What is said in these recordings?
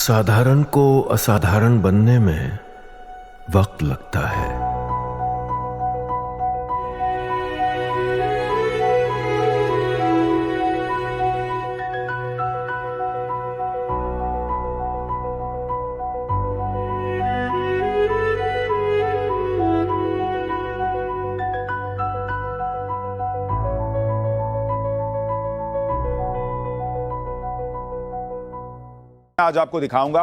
साधारण को असाधारण बनने में वक्त लगता है। आज आपको दिखाऊंगा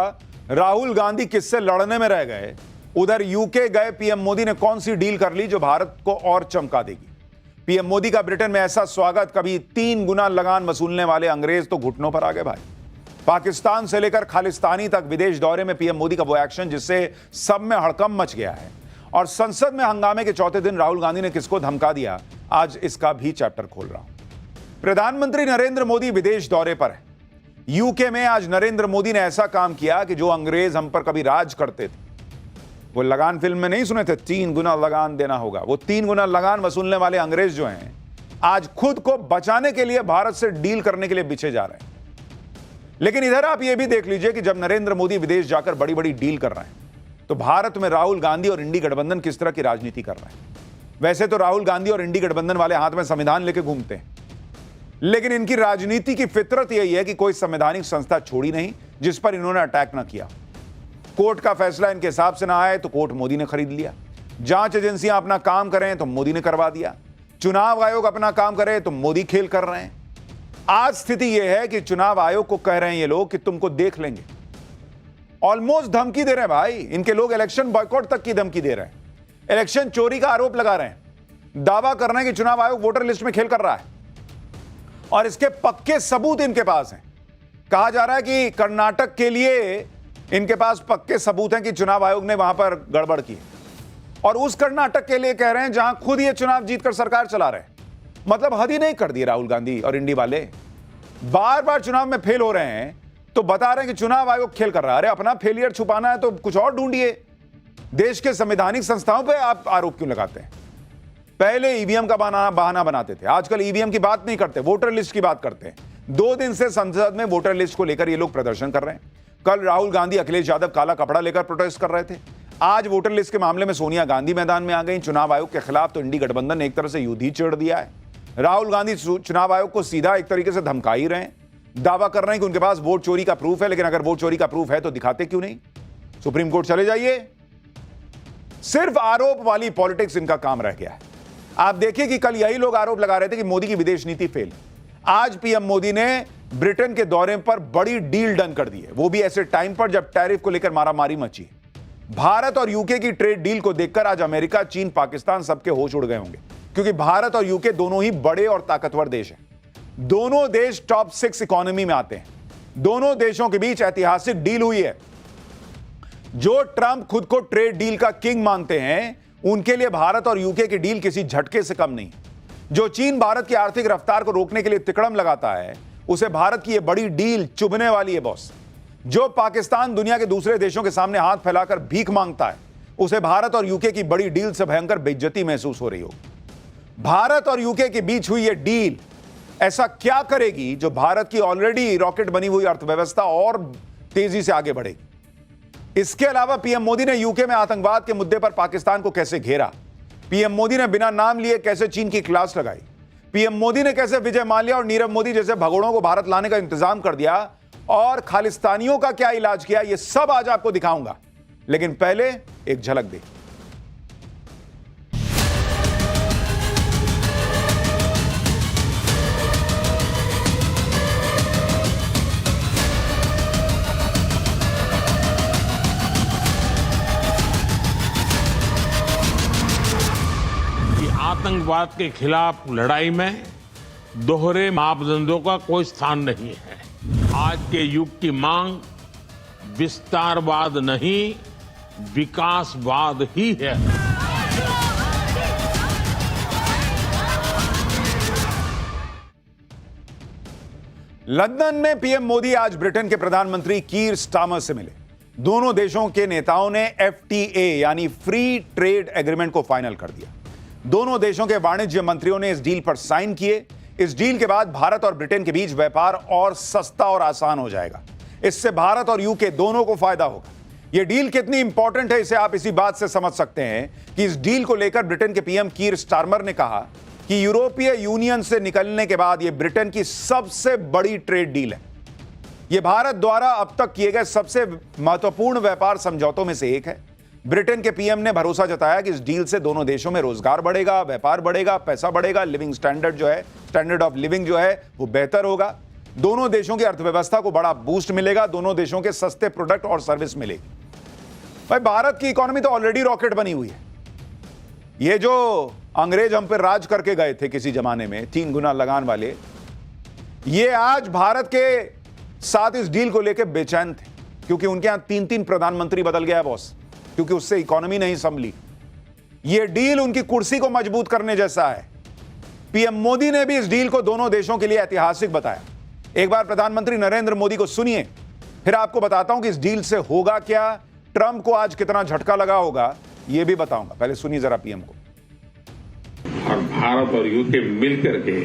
राहुल गांधी किससे लड़ने में रह गए, उधर यूके गए पीएम मोदी ने कौन सी डील कर ली जो भारत को और चमका देगी। पीएम मोदी का ब्रिटेन में ऐसा स्वागत, कभी 3 गुना लगान वसूलने वाले अंग्रेज तो घुटनों पर आ गए भाई। पाकिस्तान से लेकर खालिस्तानी तक विदेश दौरे में पीएम मोदी का वो एक्शन जिससे सब में हड़कंप मच गया है। और संसद में हंगामे के चौथे दिन राहुल गांधी ने किसको धमका दिया, आज इसका भी चैप्टर खोल रहा हूं। प्रधानमंत्री नरेंद्र मोदी विदेश दौरे पर है। यूके में आज नरेंद्र मोदी ने ऐसा काम किया कि जो अंग्रेज हम पर कभी राज करते थे, वो लगान फिल्म में नहीं सुने थे 3 गुना लगान देना होगा, वो 3 गुना लगान वसूलने वाले अंग्रेज जो हैं आज खुद को बचाने के लिए भारत से डील करने के लिए बिछे जा रहे हैं। लेकिन इधर आप ये भी देख लीजिए कि जब नरेंद्र मोदी विदेश जाकर बड़ी बड़ी डील कर रहे हैं तो भारत में राहुल गांधी और इंडी गठबंधन किस तरह की राजनीति कर रहे हैं। वैसे तो राहुल गांधी और इंडी गठबंधन वाले हाथ में संविधान लेके घूमते हैं, लेकिन इनकी राजनीति की फितरत यही है कि कोई संवैधानिक संस्था छोड़ी नहीं जिस पर इन्होंने अटैक ना किया। कोर्ट का फैसला इनके हिसाब से ना आए तो कोर्ट मोदी ने खरीद लिया। जांच एजेंसियां अपना काम करें तो मोदी ने करवा दिया। चुनाव आयोग अपना काम करे तो मोदी खेल कर रहे हैं। आज स्थिति यह है कि चुनाव आयोग को कह रहे हैं ये लोग कि तुमको देख लेंगे। ऑलमोस्ट धमकी दे रहे हैं भाई। इनके लोग इलेक्शन बॉयकॉट तक की धमकी दे रहे हैं, इलेक्शन चोरी का आरोप लगा रहे हैं, दावा कर रहे हैं कि चुनाव आयोग वोटर लिस्ट में खेल कर रहा है और इसके पक्के सबूत इनके पास हैं। कहा जा रहा है कि कर्नाटक के लिए इनके पास पक्के सबूत हैं कि चुनाव आयोग ने वहां पर गड़बड़ की, और उस कर्नाटक के लिए कह रहे हैं जहां खुद ये चुनाव जीतकर सरकार चला रहे हैं। मतलब हद ही नहीं कर दी राहुल गांधी और इंडी वाले। बार बार चुनाव में फेल हो रहे हैं तो बता रहे हैं कि चुनाव आयोग खेल कर रहा है। अरे अपना फेलियर छुपाना है तो कुछ और ढूंढिए। देश के संवैधानिक संस्थाओं पर आप आरोप क्यों लगाते हैं? पहले ईवीएम का बहाना बनाते थे, आजकल ईवीएम की बात नहीं करते, वोटर लिस्ट की बात करते हैं। 2 दिन से संसद में वोटर लिस्ट को लेकर ये लोग प्रदर्शन कर रहे हैं। कल राहुल गांधी, अखिलेश यादव काला कपड़ा लेकर प्रोटेस्ट कर रहे थे। आज वोटर लिस्ट के मामले में सोनिया गांधी मैदान में आ गई। चुनाव आयोग के खिलाफ तो इंडी गठबंधन ने एक तरह से युद्ध ही छेड़ दिया है। राहुल गांधी चुनाव आयोग को सीधा एक तरीके से धमका ही रहे हैं। दावा कर रहे हैं कि उनके पास वोट चोरी का प्रूफ है, लेकिन अगर वोट चोरी का प्रूफ है तो दिखाते क्यों नहीं? सुप्रीम कोर्ट चले जाइए। सिर्फ आरोप वाली पॉलिटिक्स इनका काम रह गया है। आप देखिए कि कल यही लोग आरोप लगा रहे थे कि मोदी की विदेश नीति फेल। आज पीएम मोदी ने ब्रिटेन के दौरे पर बड़ी डील डन कर दी है, वो भी ऐसे टाइम पर जब टैरिफ को लेकर मारामारी मची। भारत और यूके की ट्रेड डील को देखकर आज अमेरिका, चीन, पाकिस्तान सबके होश उड़ गए होंगे, क्योंकि भारत और यूके दोनों ही बड़े और ताकतवर देश हैं। दोनों देश टॉप 6 इकोनॉमी में आते हैं। दोनों देशों के बीच ऐतिहासिक डील हुई है। जो ट्रंप खुद को ट्रेड डील का किंग मानते हैं, उनके लिए भारत और यूके की डील किसी झटके से कम नहीं। जो चीन भारत की आर्थिक रफ्तार को रोकने के लिए तिकड़म लगाता है, उसे भारत की यह बड़ी डील चुभने वाली है बॉस। जो पाकिस्तान दुनिया के दूसरे देशों के सामने हाथ फैलाकर भीख मांगता है, उसे भारत और यूके की बड़ी डील से भयंकर बेइज्जती महसूस हो रही हो। भारत और यूके के बीच हुई यह डील ऐसा क्या करेगी जो भारत की ऑलरेडी रॉकेट बनी हुई अर्थव्यवस्था और तेजी से आगे बढ़ेगी? इसके अलावा पीएम मोदी ने यूके में आतंकवाद के मुद्दे पर पाकिस्तान को कैसे घेरा? पीएम मोदी ने बिना नाम लिए कैसे चीन की क्लास लगाई? पीएम मोदी ने कैसे विजय माल्या और नीरव मोदी जैसे भगोड़ों को भारत लाने का इंतजाम कर दिया और खालिस्तानियों का क्या इलाज किया? यह सब आज आपको दिखाऊंगा, लेकिन पहले एक झलक देखिए। आतंकवाद के खिलाफ लड़ाई में दोहरे मापदंडों का कोई स्थान नहीं है। आज के युग की मांग विस्तारवाद नहीं, विकासवाद ही है। लंदन में पीएम मोदी आज ब्रिटेन के प्रधानमंत्री कीर स्टारमर से मिले। दोनों देशों के नेताओं ने FTA यानी फ्री ट्रेड एग्रीमेंट को फाइनल कर दिया। दोनों देशों के वाणिज्य मंत्रियों ने इस डील पर साइन किए। इस डील के बाद भारत और ब्रिटेन के बीच व्यापार और सस्ता और आसान हो जाएगा। इससे भारत और यूके दोनों को फायदा होगा। यह डील कितनी इंपॉर्टेंट है इसे आप इसी बात से समझ सकते हैं कि इस डील को लेकर ब्रिटेन के पीएम कीर स्टारमर ने कहा कि यूरोपीय यूनियन से निकलने के बाद यह ब्रिटेन की सबसे बड़ी ट्रेड डील है। यह भारत द्वारा अब तक किए गए सबसे महत्वपूर्ण व्यापार समझौतों में से एक है। ब्रिटेन के पीएम ने भरोसा जताया कि इस डील से दोनों देशों में रोजगार बढ़ेगा, व्यापार बढ़ेगा, पैसा बढ़ेगा, लिविंग स्टैंडर्ड जो है, स्टैंडर्ड ऑफ लिविंग जो है वो बेहतर होगा। दोनों देशों की अर्थव्यवस्था को बड़ा बूस्ट मिलेगा, दोनों देशों के सस्ते प्रोडक्ट और सर्विस मिलेगी। भाई भारत की इकोनॉमी तो ऑलरेडी रॉकेट बनी हुई है। ये जो अंग्रेज हम पे राज करके गए थे किसी जमाने में 3 गुना लगान वाले, ये आज भारत के साथ इस डील को लेकर बेचैन थे क्योंकि उनके यहां 3-3 प्रधानमंत्री बदल गया बॉस, क्योंकि उससे इकोनॉमी नहीं संभली। यह डील उनकी कुर्सी को मजबूत करने जैसा है। पीएम मोदी ने भी इस डील को दोनों देशों के लिए ऐतिहासिक बताया। एक बार प्रधानमंत्री नरेंद्र मोदी को सुनिए, फिर आपको बताता हूं कि इस डील से होगा क्या, ट्रंप को आज कितना झटका लगा होगा यह भी बताऊंगा। पहले सुनिए जरा पीएम को। और भारत और यूके मिलकर के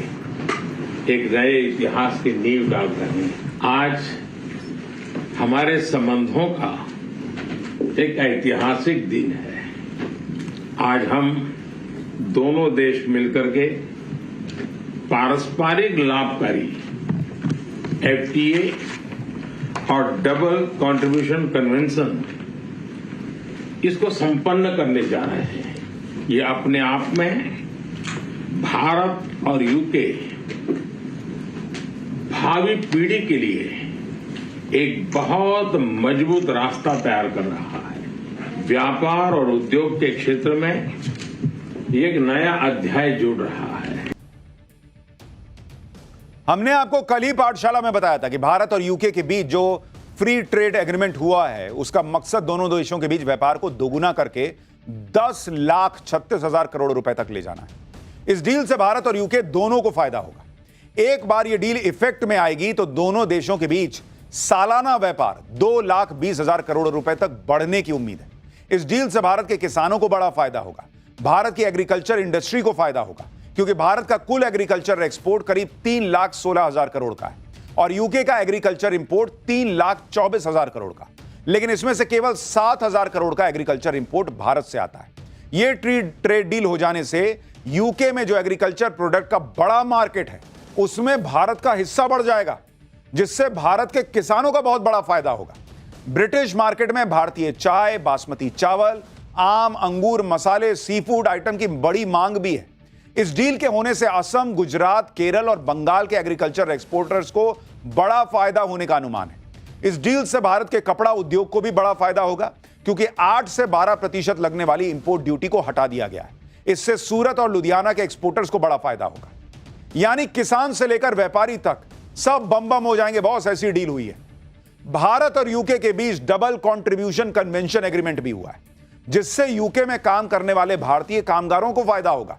एक नए इतिहास की नींव डाल रहे हैं। आज हमारे संबंधों का एक ऐतिहासिक दिन है। आज हम दोनों देश मिलकर के पारस्परिक लाभकारी एफटीए और डबल कंट्रीब्यूशन कन्वेंशन इसको संपन्न करने जा रहे हैं। ये अपने आप में भारत और यूके भावी पीढ़ी के लिए एक बहुत मजबूत रास्ता तैयार कर रहा है। व्यापार और उद्योग के क्षेत्र में एक नया अध्याय जुड़ रहा है। हमने आपको कल ही पाठशाला में बताया था कि भारत और यूके के बीच जो फ्री ट्रेड एग्रीमेंट हुआ है उसका मकसद दोनों देशों के बीच व्यापार को दोगुना करके 10,36,000 करोड़ रुपए तक ले जाना है। इस डील से भारत और यूके दोनों को फायदा होगा। एक बार यह डील इफेक्ट में आएगी तो दोनों देशों के बीच सालाना व्यापार 2,20,000 करोड़ रुपए तक बढ़ने की उम्मीद है। इस डील से भारत के किसानों को बड़ा फायदा होगा, भारत की एग्रीकल्चर इंडस्ट्री को फायदा होगा, क्योंकि भारत का कुल एग्रीकल्चर एक्सपोर्ट करीब 3,16,000 करोड़ का है और यूके का एग्रीकल्चर इंपोर्ट 3,24,000 करोड़ का। लेकिन इसमें से केवल 7,000 करोड़ का एग्रीकल्चर इंपोर्ट भारत से आता है। यह ट्रेड डील हो जाने से यूके में जो एग्रीकल्चर प्रोडक्ट का बड़ा मार्केट है उसमें भारत का हिस्सा बढ़ जाएगा, जिससे भारत के किसानों का बहुत बड़ा फायदा होगा। ब्रिटिश मार्केट में भारतीय चाय, बासमती चावल, आम, अंगूर, मसाले, सी फूड आइटम की बड़ी मांग भी है। इस डील के होने से असम, गुजरात, केरल और बंगाल के एग्रीकल्चर एक्सपोर्टर्स को बड़ा फायदा होने का अनुमान है। इस डील से भारत के कपड़ा उद्योग को भी बड़ा फायदा होगा, क्योंकि 8 से 12% लगने वाली इंपोर्ट ड्यूटी को हटा दिया गया है। इससे सूरत और लुधियाना के एक्सपोर्टर्स को बड़ा फायदा होगा। यानी किसान से लेकर व्यापारी तक सब बम बम हो जाएंगे बॉस, ऐसी डील हुई है। भारत और यूके के बीच डबल कंट्रीब्यूशन कन्वेंशन एग्रीमेंट भी हुआ है, जिससे यूके में काम करने वाले भारतीय कामगारों को फायदा होगा।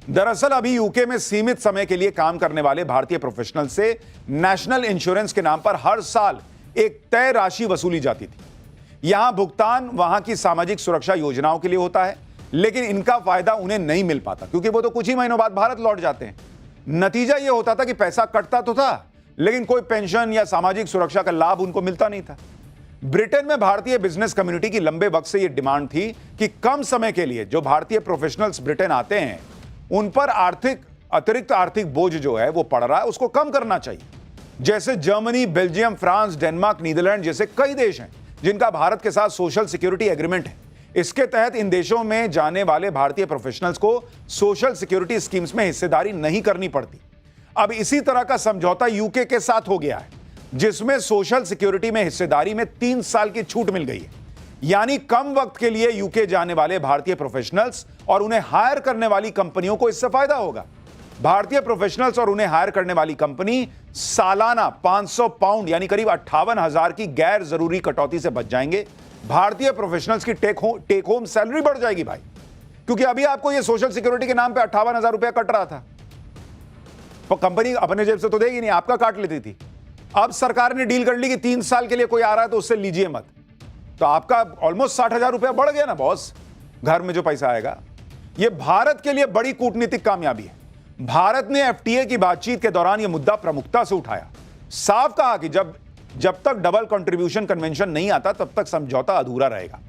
दरअसल अभी यूके में सीमित समय के लिए काम करने वाले भारतीय प्रोफेशनल से नेशनल इंश्योरेंस के नाम पर हर साल एक तय राशि वसूली जाती थी। यहां भुगतान वहां की सामाजिक सुरक्षा योजनाओं के लिए होता है, लेकिन इनका फायदा उन्हें नहीं मिल पाता क्योंकि वो तो कुछ ही महीनों बाद भारत लौट जाते हैं। नतीजा यह होता था कि पैसा कटता तो था, लेकिन कोई पेंशन या सामाजिक सुरक्षा का लाभ उनको मिलता नहीं था। ब्रिटेन में भारतीय बिजनेस कम्युनिटी की लंबे वक्त से यह डिमांड थी कि कम समय के लिए जो भारतीय प्रोफेशनल्स ब्रिटेन आते हैं उन पर अतिरिक्त आर्थिक बोझ जो है वो पड़ रहा है, उसको कम करना चाहिए। जैसे Germany, Belgium, France, Denmark, Netherlands जैसे कई देश हैं जिनका भारत के साथ सोशल सिक्योरिटी एग्रीमेंट है। इसके तहत इन देशों में जाने वाले भारतीय प्रोफेशनल्स को सोशल सिक्योरिटी स्कीम्स में हिस्सेदारी नहीं करनी पड़ती। अब इसी तरह का समझौता यूके के साथ हो गया है, जिसमें सोशल सिक्योरिटी में हिस्सेदारी में 3 साल की छूट मिल गई है। यानी कम वक्त के लिए यूके जाने वाले भारतीय प्रोफेशनल्स और उन्हें हायर करने वाली कंपनियों को इससे फायदा होगा। भारतीय प्रोफेशनल्स और उन्हें हायर करने वाली कंपनी सालाना 500 पाउंड यानी करीब 58,000 की गैर जरूरी कटौती से बच जाएंगे। भारतीय प्रोफेशनल्स की टेक होम सैलरी बढ़ जाएगी भाई, क्योंकि अभी आपको यह सोशल सिक्योरिटी के नाम पे 58,000 रुपया कट रहा था, तो कंपनी अपने जेब से तो देगी नहीं, आपका काट लेती थी। अब सरकार ने डील कर ली कि 3 साल के लिए कोई आ रहा है तो उससे लीजिए मत, तो आपका ऑलमोस्ट 60,000 रुपया बढ़ गया ना बॉस, घर में जो पैसा आएगा। यह भारत के लिए बड़ी कूटनीतिक कामयाबी है। भारत ने एफटीए की बातचीत के दौरान यह मुद्दा प्रमुखता से उठाया, साफ कहा कि जब जब तक डबल कंट्रीब्यूशन कन्वेंशन नहीं आता तब तक समझौता अधूरा रहेगा।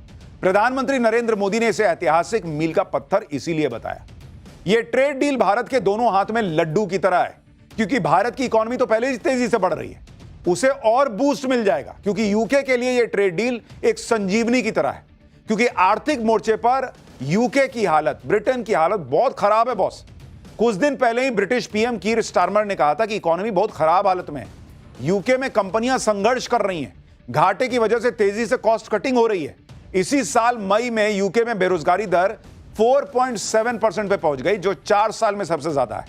प्रधानमंत्री नरेंद्र मोदी ने इसे ऐतिहासिक मील का पत्थर इसीलिए बताया। यह ट्रेड डील भारत के दोनों हाथ में लड्डू की तरह है, क्योंकि भारत की इकोनॉमी तो पहले ही तेजी से बढ़ रही है, उसे और बूस्ट मिल जाएगा, क्योंकि यूके के लिए यह ट्रेड डील एक संजीवनी की तरह है। क्योंकि आर्थिक मोर्चे पर यूके की हालत, ब्रिटेन की हालत बहुत खराब है बॉस। कुछ दिन पहले ही ब्रिटिश पीएम कीर स्टारमर ने कहा था कि इकोनॉमी बहुत खराब हालत में है, यूके में कंपनियां संघर्ष कर रही हैं, घाटे की वजह से तेजी से कॉस्ट कटिंग हो रही है। इसी साल मई में यूके में बेरोजगारी दर 4.7% पे पहुंच गई, जो 4 साल में सबसे ज्यादा है।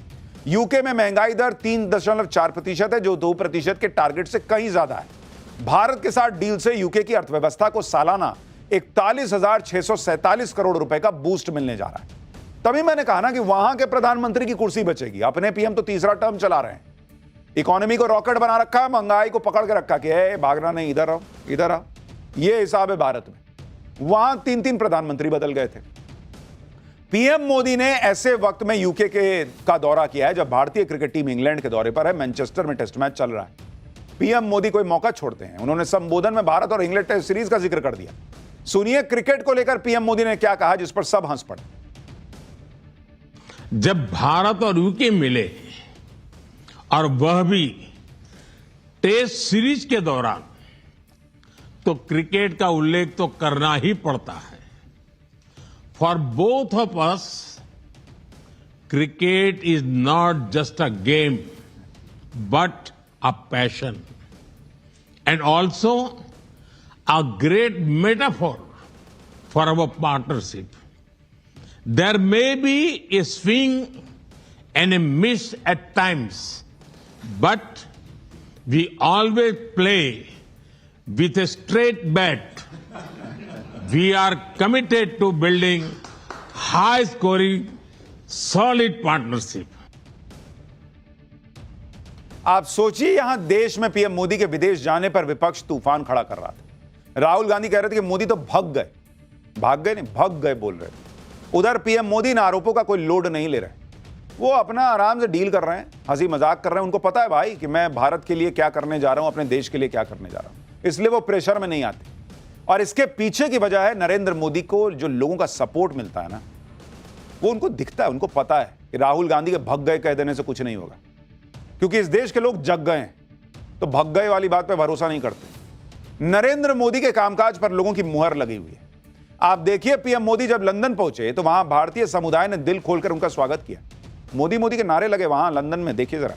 यूके में महंगाई दर 3.4% है, जो 2% के टारगेट से कहीं ज्यादा है। भारत के साथ डील से यूके की अर्थव्यवस्था को सालाना 41,647 करोड़ रुपए का बूस्ट मिलने जा रहा है। तभी मैंने कहा ना कि वहां के प्रधानमंत्री की कुर्सी बचेगी। अपने पीएम तो तीसरा टर्म चला रहे हैं, इकोनॉमी को रॉकेट बना रखा है, महंगाई को पकड़ के रखा कि भागना नहीं, इधर आओ इधर आओ। यह हिसाब है भारत में। वहां 3 प्रधानमंत्री बदल गए थे। पीएम मोदी ने ऐसे वक्त में यूके का दौरा किया है जब भारतीय क्रिकेट टीम इंग्लैंड के दौरे पर है, मैनचेस्टर में टेस्ट मैच चल रहा है। पीएम मोदी कोई मौका छोड़ते हैं। उन्होंने संबोधन में भारत और इंग्लैंड टेस्ट सीरीज का जिक्र कर दिया। सुनिए क्रिकेट को लेकर पीएम मोदी ने क्या कहा, जिस पर सब हंस पड़े। जब भारत और यूके मिले, और वह भी टेस्ट सीरीज के दौरान, तो क्रिकेट का उल्लेख तो करना ही पड़ता है। For both of us, cricket is not just a game but a passion and also a great metaphor for our partnership. There may be a swing and a miss at times, but we always play with a straight bat. We are committed to building high-scoring, solid partnership. आप सोचिए, यहां देश में PM Modi के विदेश जाने पर विपक्ष तूफान खड़ा कर रहा था। राहुल गांधी कह रहे थे कि मोदी तो भाग गए नहीं, भाग गए बोल रहे थे। उधर पीएम मोदी इन आरोपों का कोई लोड नहीं ले रहे। वो अपना आराम से डील कर रहे हैं, हंसी मजाक कर रहे हैं। उनको पता है भाई कि मैं भारत के लिए क्या करने जा रहा हूं, अपने देश के लिए क्या करने जा रहा हूं, इसलिए वो प्रेशर में नहीं आते। और इसके पीछे की वजह है नरेंद्र मोदी को जो लोगों का सपोर्ट मिलता है ना, वो उनको दिखता है। उनको पता है कि राहुल गांधी के भग गए कह देने से कुछ नहीं होगा, क्योंकि इस देश के लोग जग गए हैं, तो भग गए वाली बात पर भरोसा नहीं करते। नरेंद्र मोदी के कामकाज पर लोगों की मुहर लगी हुई है। आप देखिए, पीएम मोदी जब लंदन पहुंचे तो वहां भारतीय समुदाय ने दिल खोलकर उनका स्वागत किया। मोदी मोदी के नारे लगे वहां लंदन में, देखिए जरा।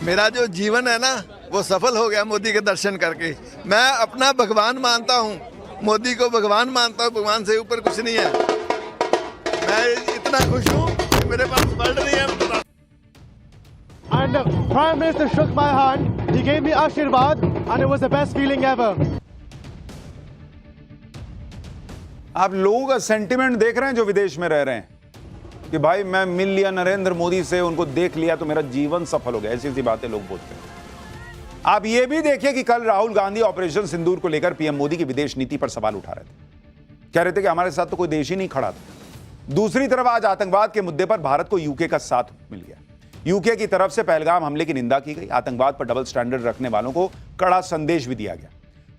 मेरा जो जीवन है ना वो सफल हो गया मोदी के दर्शन करके। मैं अपना भगवान मानता हूँ, मोदी को भगवान मानता हूँ, भगवान से ऊपर कुछ नहीं है। मैं इतना खुश हूँ कि मेरे पास वर्ड नहीं है। And the Prime Minister shook my hand, he gave me Ashirwad and it was the best feeling ever. आप लोगों का सेंटिमेंट देख रहे हैं जो विदेश में रह रहे हैं कि भाई मैं मिल लिया नरेंद्र मोदी से, उनको देख लिया तो मेरा जीवन सफल हो गया। ऐसी बातें लोग बोलते हैं। आप ये भी देखिए कि कल राहुल गांधी ऑपरेशन सिंदूर को लेकर पीएम मोदी की विदेश नीति पर सवाल उठा रहे थे। कह रहे थे कि हमारे साथ तो कोई देश ही नहीं खड़ा था। दूसरी तरफ आज आतंकवाद के मुद्दे पर भारत को यूके का साथ मिल गया। यूके की तरफ से पहलगाम हमले की निंदा की गई। आतंकवाद पर डबल स्टैंडर्ड रखने वालों को कड़ा संदेश भी दिया गया।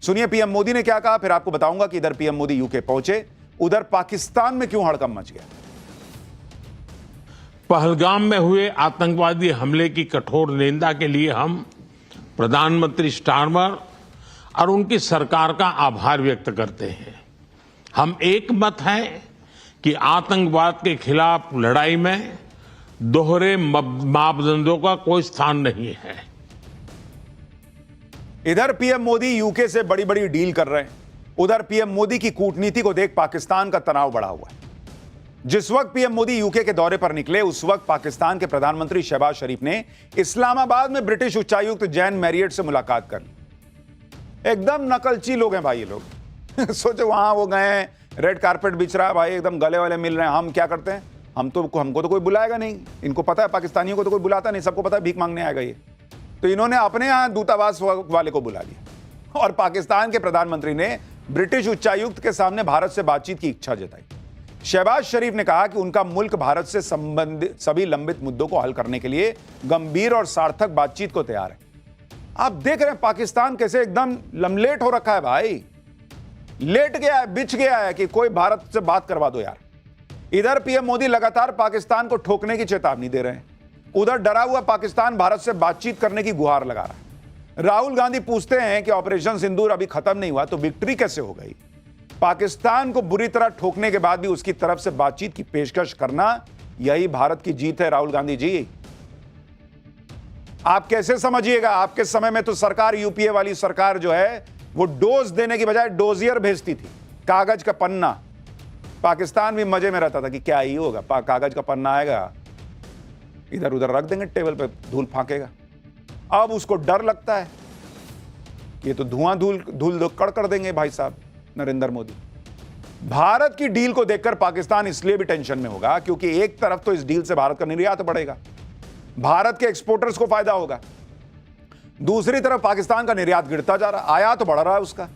सुनिए पीएम मोदी ने क्या कहा, फिर आपको बताऊंगा कि इधर पीएम मोदी यूके पहुंचे, उधर पाकिस्तान में क्यों हड़कंप मच गया। पहलगाम में हुए आतंकवादी हमले की कठोर निंदा के लिए हम प्रधानमंत्री स्टारमर और उनकी सरकार का आभार व्यक्त करते हैं। हम एक मत हैं कि आतंकवाद के खिलाफ लड़ाई में दोहरे मापदंडों का कोई स्थान नहीं है। इधर पीएम मोदी यूके से बड़ी बड़ी डील कर रहे हैं, उधर पीएम मोदी की कूटनीति को देख पाकिस्तान का तनाव बढ़ा हुआ है। जिस वक्त पीएम मोदी यूके के दौरे पर निकले, उस वक्त पाकिस्तान के प्रधानमंत्री शहबाज शरीफ ने इस्लामाबाद में ब्रिटिश उच्चायुक्त जैन मैरियट से मुलाकात कर ली। एकदम नकलची लोग हैं भाई ये लोग। सोचो वहां वो गए हैं, रेड कारपेट बिछ रहा है भाई, एकदम गले वाले मिल रहे हैं। हम क्या करते हैं, हमको तो कोई बुलाएगा नहीं। इनको पता है पाकिस्तानियों को तो कोई बुलाता नहीं, सबको पता है भीख मांगने आएगा ये। तो इन्होंने अपने यहाँ दूतावास वाले को बुला लिया और पाकिस्तान के प्रधानमंत्री ने ब्रिटिश उच्चायुक्त के सामने भारत से बातचीत की इच्छा जताई। शहबाज शरीफ ने कहा कि उनका मुल्क भारत से संबंधित सभी लंबित मुद्दों को हल करने के लिए गंभीर और सार्थक बातचीत को तैयार है। आप देख रहे हैं पाकिस्तान कैसे एकदम लमलेट हो रखा है भाई, लेट गया है, बिछ गया है कि कोई भारत से बात करवा दो यार। इधर पीएम मोदी लगातार पाकिस्तान को ठोकने की चेतावनी दे रहे हैं, उधर डरा हुआ पाकिस्तान भारत से बातचीत करने की गुहार लगा रहा है। राहुल गांधी पूछते हैं कि ऑपरेशन सिंदूर अभी खत्म नहीं हुआ तो विक्ट्री कैसे हो गई। पाकिस्तान को बुरी तरह ठोकने के बाद भी उसकी तरफ से बातचीत की पेशकश करना, यही भारत की जीत है राहुल गांधी जी। आप कैसे समझिएगा, आपके समय में तो सरकार, यूपीए वाली सरकार जो है, वो डोज देने की बजाय डोजियर भेजती थी, कागज का पन्ना। पाकिस्तान भी मजे में रहता था कि क्या ही होगा, कागज का पन्ना आएगा, इधर उधर रख देंगे टेबल पे, धूल फांकेगा। अब उसको डर लगता है, ये तो धुआं धूल कर देंगे भाई साहब नरेंद्र मोदी। भारत की डील को देखकर पाकिस्तान इसलिए भी टेंशन में होगा क्योंकि एक तरफ तो इस डील से भारत का निर्यात बढ़ेगा, भारत के एक्सपोर्टर्स को फायदा होगा, दूसरी तरफ पाकिस्तान का निर्यात गिरता जा रहा, आयात बढ़ रहा है उसका,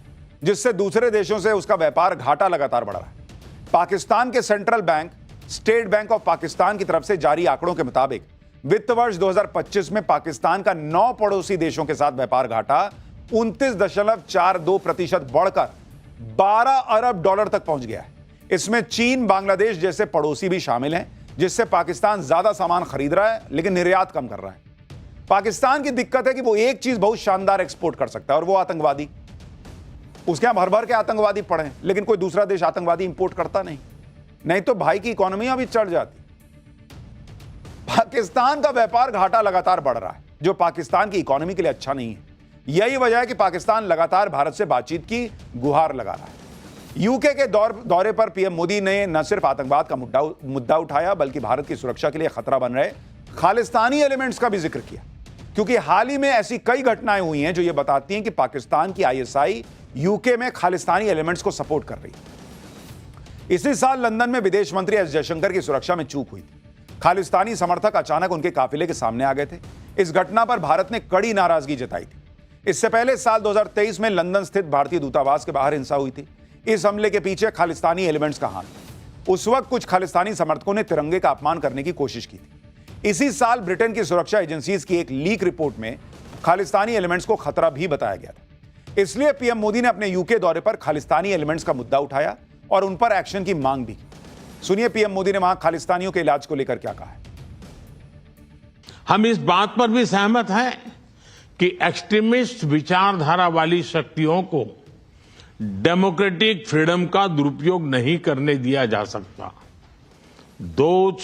जिससे दूसरे देशों से उसका व्यापार घाटा लगातार बढ़ रहा है। पाकिस्तान के central bank state bank of Pakistan की तरफ से जारी आंकड़ों के मुताबिक वित्त वर्ष 2025 में पाकिस्तान का 9 पड़ोसी देशों के साथ व्यापार घाटा 29.42% बढ़कर 12 अरब डॉलर तक पहुंच गया है। इसमें चीन, बांग्लादेश जैसे पड़ोसी भी शामिल हैं, जिससे पाकिस्तान ज्यादा सामान खरीद रहा है लेकिन निर्यात कम कर रहा है। पाकिस्तान की दिक्कत है कि वो एक चीज बहुत शानदार एक्सपोर्ट कर सकता है और वो आतंकवादी। उसके यहां भर भर के आतंकवादी पड़े हैं, लेकिन कोई दूसरा देश आतंकवादी इंपोर्ट करता नहीं तो भाई की इकोनॉमी अभी चढ़ जाती। पाकिस्तान का व्यापार घाटा लगातार बढ़ रहा है, जो पाकिस्तान की इकोनॉमी के लिए अच्छा नहीं है। यही वजह है कि पाकिस्तान लगातार भारत से बातचीत की गुहार लगा रहा है। यूके के दौरे पर पीएम मोदी ने न सिर्फ आतंकवाद का मुद्दा उठाया, बल्कि भारत की सुरक्षा के लिए खतरा बन रहे खालिस्तानी एलिमेंट्स का भी जिक्र किया, क्योंकि हाल ही में ऐसी कई घटनाएं हुई हैं जो ये बताती हैं कि पाकिस्तान की आईएसआई यूके में खालिस्तानी एलिमेंट्स को सपोर्ट कर रही है। इसी साल लंदन में विदेश मंत्री एस जयशंकर की सुरक्षा में चूक हुई थी। खालिस्तानी समर्थक अचानक उनके काफिले के सामने आ गए थे। इस घटना पर भारत ने कड़ी नाराजगी जताई थी। इससे पहले साल 2023 में लंदन स्थित भारतीय दूतावास के बाहर हिंसा हुई थी। इस हमले के पीछे खालिस्तानी एलिमेंट्स का हाथ। उस वक्त कुछ खालिस्तानी समर्थकों ने तिरंगे का अपमान करने की कोशिश की थी। इसी साल ब्रिटेन की सुरक्षा एजेंसीज की एक लीक रिपोर्ट में खालिस्तानी एलिमेंट्स को खतरा भी बताया गया था। इसलिए पीएम मोदी ने अपने यूके दौरे पर खालिस्तानी एलिमेंट्स का मुद्दा उठाया और उन पर एक्शन की मांग भी की। सुनिए पीएम मोदी ने वहां खालिस्तानियों के इलाज को लेकर क्या कहा है। हम इस बात पर भी सहमत हैं कि एक्सट्रीमिस्ट विचारधारा वाली शक्तियों को डेमोक्रेटिक फ्रीडम का दुरुपयोग नहीं करने दिया जा सकता। Those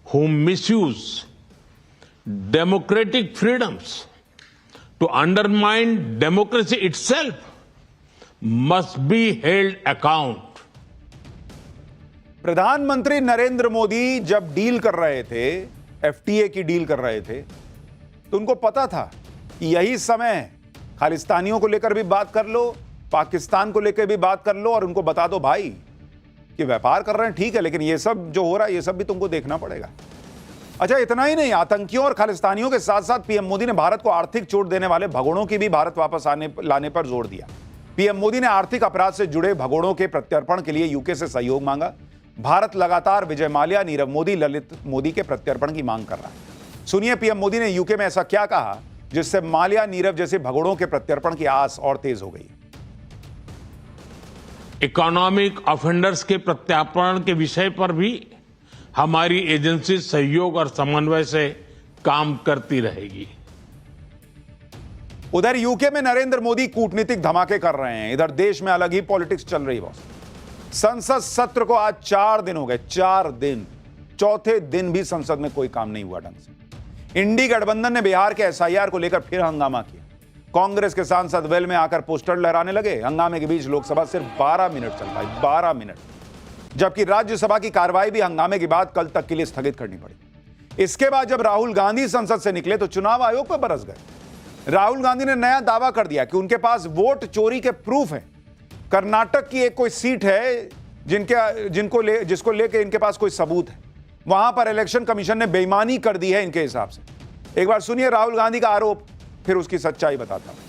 who misuse democratic freedoms to undermine democracy itself must be held account. प्रधानमंत्री नरेंद्र मोदी जब डील कर रहे थे, एफटीए की डील कर रहे थे, तो उनको पता था कि यही समय है, खालिस्तानियों को लेकर भी बात कर लो, पाकिस्तान को लेकर भी बात कर लो और उनको बता दो भाई कि व्यापार कर रहे हैं ठीक है, लेकिन ये सब जो हो रहा है ये सब भी तुमको देखना पड़ेगा। अच्छा, इतना ही नहीं, आतंकियों और खालिस्तानियों के साथ साथ पीएम मोदी ने भारत को आर्थिक चोट देने वाले भगोड़ों की भी भारत वापस लाने पर जोर दिया। पीएम मोदी ने आर्थिक अपराध से जुड़े भगोड़ों के प्रत्यर्पण के लिए यूके से सहयोग मांगा। भारत लगातार विजय माल्या, नीरव मोदी, ललित मोदी के प्रत्यर्पण की मांग कर रहा है। सुनिए पीएम मोदी ने यूके में ऐसा क्या कहा जिससे माल्या, नीरव जैसे भगोड़ों के प्रत्यर्पण की आस और तेज हो गई। इकोनॉमिक ऑफेंडर्स के प्रत्यार्पण के विषय पर भी हमारी एजेंसी सहयोग और समन्वय से काम करती रहेगी। उधर यूके में नरेंद्र मोदी कूटनीतिक धमाके कर रहे हैं, इधर देश में अलग ही पॉलिटिक्स चल रही है। संसद सत्र को आज 4 दिन हो गए, 4 दिन, चौथे दिन भी संसद में कोई काम नहीं हुआ ढंग से। इंडी गठबंधन ने बिहार के एसआईआर को लेकर फिर हंगामा किया। कांग्रेस के सांसद वेल में आकर पोस्टर लहराने लगे। हंगामे के बीच लोकसभा सिर्फ 12 मिनट चल पाई, 12 मिनट, जबकि राज्यसभा की कार्रवाई भी हंगामे के बाद कल तक के लिए स्थगित करनी पड़ी। इसके बाद जब राहुल गांधी संसद से निकले तो चुनाव आयोग पर बरस गए। राहुल गांधी ने नया दावा कर दिया कि उनके पास वोट चोरी के प्रूफ हैं। कर्नाटक की एक कोई सीट है जिसको लेके इनके पास कोई सबूत है। वहां पर इलेक्शन कमीशन ने बेईमानी कर दी है इनके हिसाब से। एक बार सुनिए राहुल गांधी का आरोप, फिर उसकी सच्चाई बताता हूं।